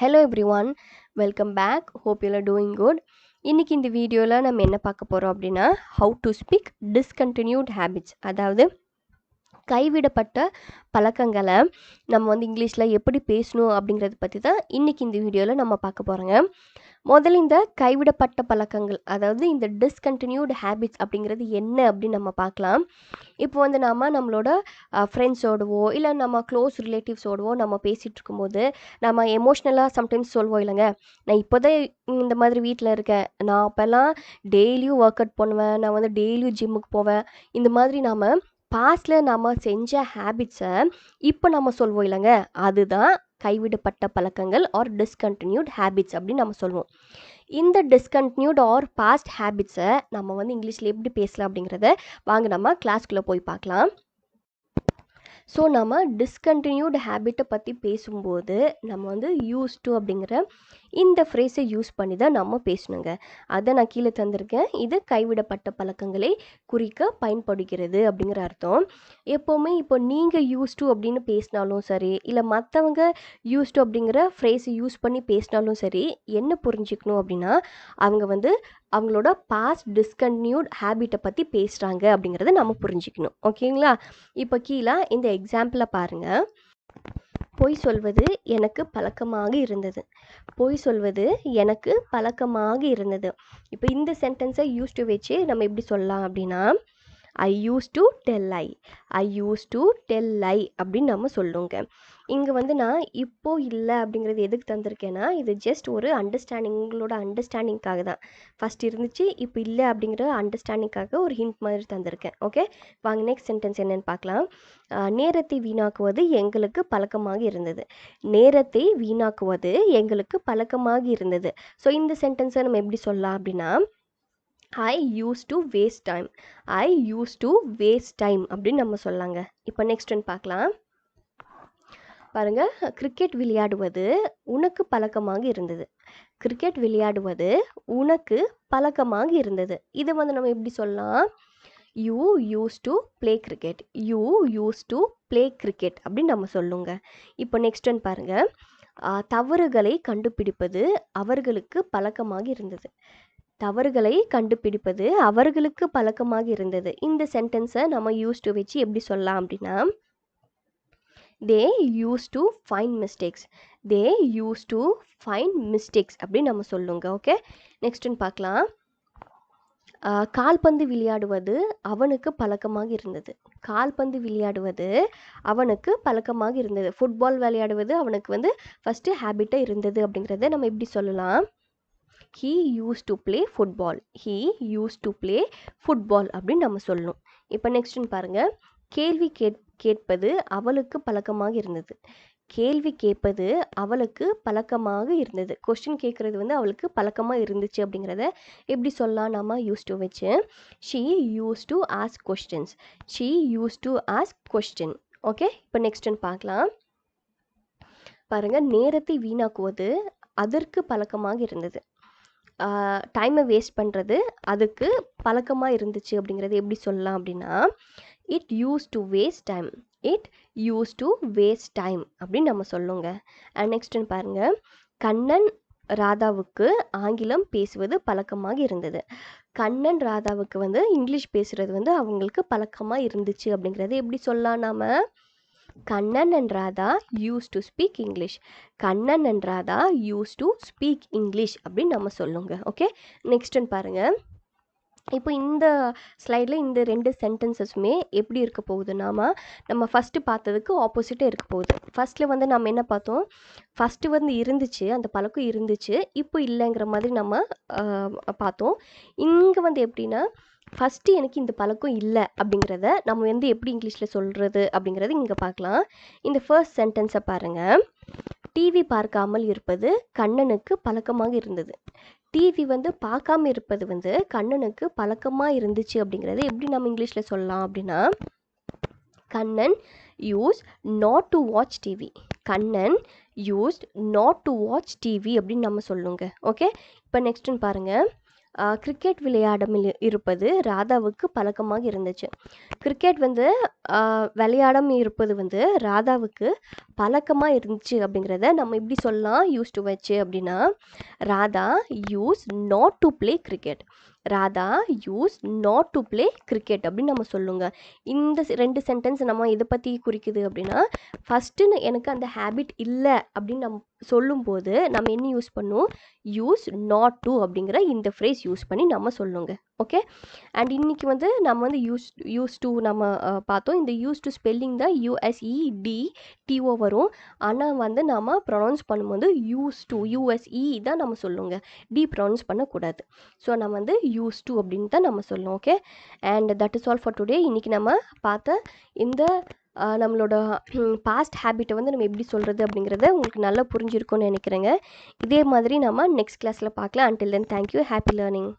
Hello everyone, welcome back. Hope you are doing good. இன்னைக்கு இந்த வீடியோவில் நம்ம என்ன பார்க்க போகிறோம் அப்படின்னா how to speak discontinued habits, அதாவது கைவிடப்பட்ட பழக்கங்களை நம்ம வந்து இங்கிலீஷில் எப்படி பேசணும் அப்படிங்கிறத பற்றி தான் இன்றைக்கி இந்த வீடியோவில் நம்ம பார்க்க போகிறோங்க. முதல்ல இந்த கைவிடப்பட்ட பழக்கங்கள், அதாவது இந்த டிஸ்கண்டினியூட் ஹேபிட்ஸ் அப்படிங்கிறது என்ன அப்படின்னு நம்ம பார்க்கலாம். இப்போ வந்து நம்மளோட ஃப்ரெண்ட்ஸோடவோ இல்லை நம்ம க்ளோஸ் ரிலேட்டிவ்ஸோடவோ நம்ம பேசிகிட்டு இருக்கும்போது நம்ம எமோஷ்னலாக சம்டைம்ஸ் சொல்வோம் இல்லைங்க, நான் இப்போ தான் இந்த மாதிரி வீட்டில் இருக்கேன், நான் அப்போல்லாம் டெய்லியும் ஒர்க் அவுட் பண்ணுவேன், நான் வந்து டெய்லியும் ஜிம்முக்கு போவேன், இந்த மாதிரி நாம் பாஸ்டில் நம்ம செஞ்ச ஹேபிட்ஸை இப்போ நம்ம சொல்வோம் இல்லைங்க, அதுதான் கைவிடப்பட்ட பழக்கங்கள் ஆர் டிஸ்கண்டினியூட் ஹேபிட்ஸ் அப்படின்னு நம்ம சொல்லுவோம். இந்த டிஸ்கண்டினியூட் ஆர் பாஸ்ட் ஹேபிட்ஸை நம்ம வந்து இங்கிலீஷில் எப்படி பேசலாம் அப்படிங்கிறத வாங்க நம்ம கிளாஸ்க்குள்ளே போய் பார்க்கலாம். ஸோ நம்ம டிஸ்கண்டினியூட் ஹேபிட்டை பற்றி பேசும்போது நம்ம வந்து யூஸ் டு அப்படிங்கிற இந்த ஃப்ரேஸை யூஸ் பண்ணி தான் நம்ம பேசணுங்க. அதை நான் கீழே தந்திருக்கேன். இது கைவிடப்பட்ட பழக்கங்களை குறிக்க பயன்படுகிறது அப்படிங்கிற அர்த்தம். எப்போவுமே இப்போ நீங்கள் யூஸ் டு அப்படின்னு பேசினாலும் சரி, இல்லை மற்றவங்க யூஸ் டு அப்படிங்கிற ஃப்ரேஸை யூஸ் பண்ணி பேசினாலும் சரி, என்ன புரிஞ்சுக்கணும் அப்படின்னா அவங்க வந்து அவங்களோட பாஸ்ட் டிஸ்கண்டினியூட் ஹேபிட்டை பற்றி பேசுகிறாங்க அப்படிங்கிறத நம்ம புரிஞ்சுக்கணும். ஓகேங்களா? இப்போ கீழே இந்த எக்ஸாம்பிளை பாருங்கள். பொய் சொல்வது எனக்கு பழக்கமாக இருந்தது. பொய் சொல்வது எனக்கு பழக்கமாக இருந்தது. இப்போ இந்த சென்டென்ஸை யூஸ் டு வச்சு நம்ம எப்படி சொல்லலாம் அப்படின்னா I used to tell lie, I used to tell lie அப்படின்னு நம்ம சொல்லுங்க. இங்கே வந்து நான் இப்போ இல்லை அப்படிங்கிறது எதுக்கு தந்திருக்கேன்னா, இது ஜஸ்ட் ஒரு உங்களோட அண்டர்ஸ்டாண்டிங்காக தான். ஃபஸ்ட் இருந்துச்சு, இப்போ இல்லை அப்படிங்கிற அண்டர்ஸ்டாண்டிங்காக ஒரு ஹிண்ட் மாதிரி தந்திருக்கேன். ஓகே, வாங்க நெக்ஸ்ட் சென்டென்ஸ் என்னென்னு பார்க்கலாம். நேரத்தை வீணாக்குவது எங்களுக்கு பழக்கமாக இருந்தது. நேரத்தை வீணாக்குவது எங்களுக்கு பழக்கமாக இருந்தது. ஸோ இந்த சென்டென்ஸை நம்ம எப்படி சொல்லலாம் அப்படின்னா I used to waste time, I used to waste time அப்படின்னு நம்ம சொல்லாங்க. இப்போ நெக்ஸ்ட் ஒன்று பார்க்கலாம். பாருங்கள், கிரிக்கெட் விளையாடுவது உனக்கு பழக்கமாக இருந்தது. கிரிக்கெட் விளையாடுவது உனக்கு பழக்கமாக இருந்தது. இதை வந்து நம்ம எப்படி சொல்லலாம்? You use to play cricket, you use to play cricket அப்படின்னு நம்ம சொல்லுங்க. இப்போ நெக்ஸ்ட் ஒன்று பாருங்கள். தவறுகளை கண்டுபிடிப்பது அவர்களுக்கு பழக்கமாக இருந்தது. தவறுகளை கண்டுபிடிப்பது அவர்களுக்கு பழக்கமாக இருந்தது. இந்த சென்டென்ஸை நம்ம யூஸ் டு வச்சு எப்படி சொல்லலாம் அப்படின்னா they used to find mistakes, they used to find mistakes அப்படின்னு நம்ம சொல்லுங்க. ஓகே, நெக்ஸ்ட் ஒன்று பார்க்கலாம். கால்பந்து விளையாடுவது அவனுக்கு பழக்கமாக இருந்தது. கால்பந்து விளையாடுவது அவனுக்கு பழக்கமாக இருந்தது. ஃபுட்பால் விளையாடுவது அவனுக்கு வந்து ஃபஸ்ட்டு ஹேபிட்டாக இருந்தது அப்படிங்கிறத நம்ம எப்படி சொல்லலாம்? he used to play football, he used to play football அப்படின்னு நம்ம சொல்லணும். இப்போ நெக்ஸ்ட் பாருங்கள். கேள்வி கேட்பது அவளுக்கு பழக்கமாக இருந்தது. கேள்வி கேட்பது அவளுக்கு பழக்கமாக இருந்தது. கொஸ்டின் கேட்குறது வந்து அவளுக்கு பழக்கமாக இருந்துச்சு அப்படிங்கிறத எப்படி சொல்லலாம்? நம்ம யூஸ் டு வச்சு she used to ask questions, she used to ask question. Okay, இப்போ நெக்ஸ்ட் பார்க்கலாம். பாருங்கள், நேரத்தை வீணாக்குவது அதற்கு பழக்கமாக இருந்தது. டைமை வேஸ்ட் பண்ணுறது அதுக்கு பழக்கமாக இருந்துச்சு அப்படிங்கிறது எப்படி சொல்லலாம் அப்படின்னா it use to waste time, it use to waste time அப்படின்னு நம்ம சொல்லுங்க. அண்ட் நெக்ஸ்ட் பாருங்கள். கண்ணன் ராதாவுக்கு ஆங்கிலம் பேசுவது பழக்கமாக இருந்தது. கண்ணன் ராதாவுக்கு வந்து இங்கிலீஷ் பேசுகிறது வந்து அவங்களுக்கு பழக்கமாக இருந்துச்சு அப்படிங்கிறது எப்படி சொல்லலாம்? நாம் Kannan and Radha use to speak English, Kannan and Radha use to speak English அப்படின்னு நம்ம சொல்லுங்க. ஓகே, நெக்ஸ்ட் பாருங்கள். இப்போ இந்த ஸ்லைடில் இந்த ரெண்டு சென்டென்சஸுமே எப்படி இருக்க போகுதுன்னா நம்ம ஃபஸ்ட்டு பார்த்ததுக்கு ஆப்போசிட்டாக இருக்க போகுது. ஃபஸ்ட்டில் வந்து நம்ம என்ன பார்த்தோம்? ஃபஸ்ட்டு வந்து இருந்துச்சு, அந்த பழக்கம் இருந்துச்சு, இப்போ இல்லைங்கிற மாதிரி நம்ம பார்த்தோம். இங்கே வந்து எப்படின்னா ஃபஸ்ட்டு எனக்கு இந்த பழக்கம் இல்லை அப்படிங்கிறத நம்ம வந்து எப்படி இங்கிலீஷில் சொல்கிறது அப்படிங்கிறது இங்கே பார்க்கலாம். இந்த ஃபர்ஸ்ட் சென்டென்ஸை பாருங்கள். டிவி பார்க்காமல் இருப்பது கண்ணனுக்கு பழக்கமாக இருந்தது. டிவி வந்து பார்க்காம இருப்பது வந்து கண்ணனுக்கு பழக்கமாக இருந்துச்சு அப்படிங்கிறத எப்படி நம்ம இங்கிலீஷில் சொல்லலாம் அப்படின்னா Kannan use not to watch TV, Kannan used not to watch TV அப்படின்னு நம்ம சொல்லுங்க. ஓகே, இப்போ நெக்ஸ்ட் பாருங்கள். கிரிக்கெட் இருப்பது ராதாவுக்கு பழக்கமாக இருந்துச்சு. கிரிக்கெட் விளையாடாமல் இருப்பது ராதாவுக்கு பழக்கமாக இருந்துச்சு அப்படிங்கிறத நம்ம இப்படி சொல்லலாம் யூஸ் டு வச்சு அப்படின்னா, Radha use not to play cricket. Radha use not to play cricket அப்படின்னு நம்ம சொல்லுங்க. இந்த 2 சென்டென்ஸ் நம்ம எதை பற்றி குறிக்குது அப்படின்னா, ஃபஸ்ட்டு எனக்கு அந்த ஹேபிட் இல்லை அப்படின்னு நம்ம சொல்லும்போது நம்ம என்ன யூஸ் பண்ணுவோம், யூஸ் நாட் டு அப்படிங்கிற இந்த ஃப்ரேஸ் யூஸ் பண்ணி நம்ம சொல்லுங்க. ஓகே, அண்ட் இன்றைக்கி நம்ம யூஸ் டு நம்ம பார்த்தோம். இந்த யூஸ் டு ஸ்பெல்லிங் தான் USEDTO வரும். ஆனால் நம்ம ப்ரொனவுன்ஸ் பண்ணும்போது USE தான் நம்ம சொல்லுங்க, டி ப்ரொனவுன்ஸ் பண்ணக்கூடாது. ஸோ நம்ம யூஸ் டு அப்படின்னு தான் நம்ம சொல்லுவோம். Okay, and that is all for today. இன்றைக்கி நம்ம பார்த்த இந்த நம்மளோட பாஸ்ட் ஹேபிட்டை நம்ம எப்படி சொல்கிறது அப்படிங்கிறத உங்களுக்கு நல்லா புரிஞ்சிருக்கும்னு நினைக்கிறேங்க. இதே மாதிரி நம்ம நெக்ஸ்ட் கிளாஸில் பார்க்கலாம். Until then thank you, happy learning.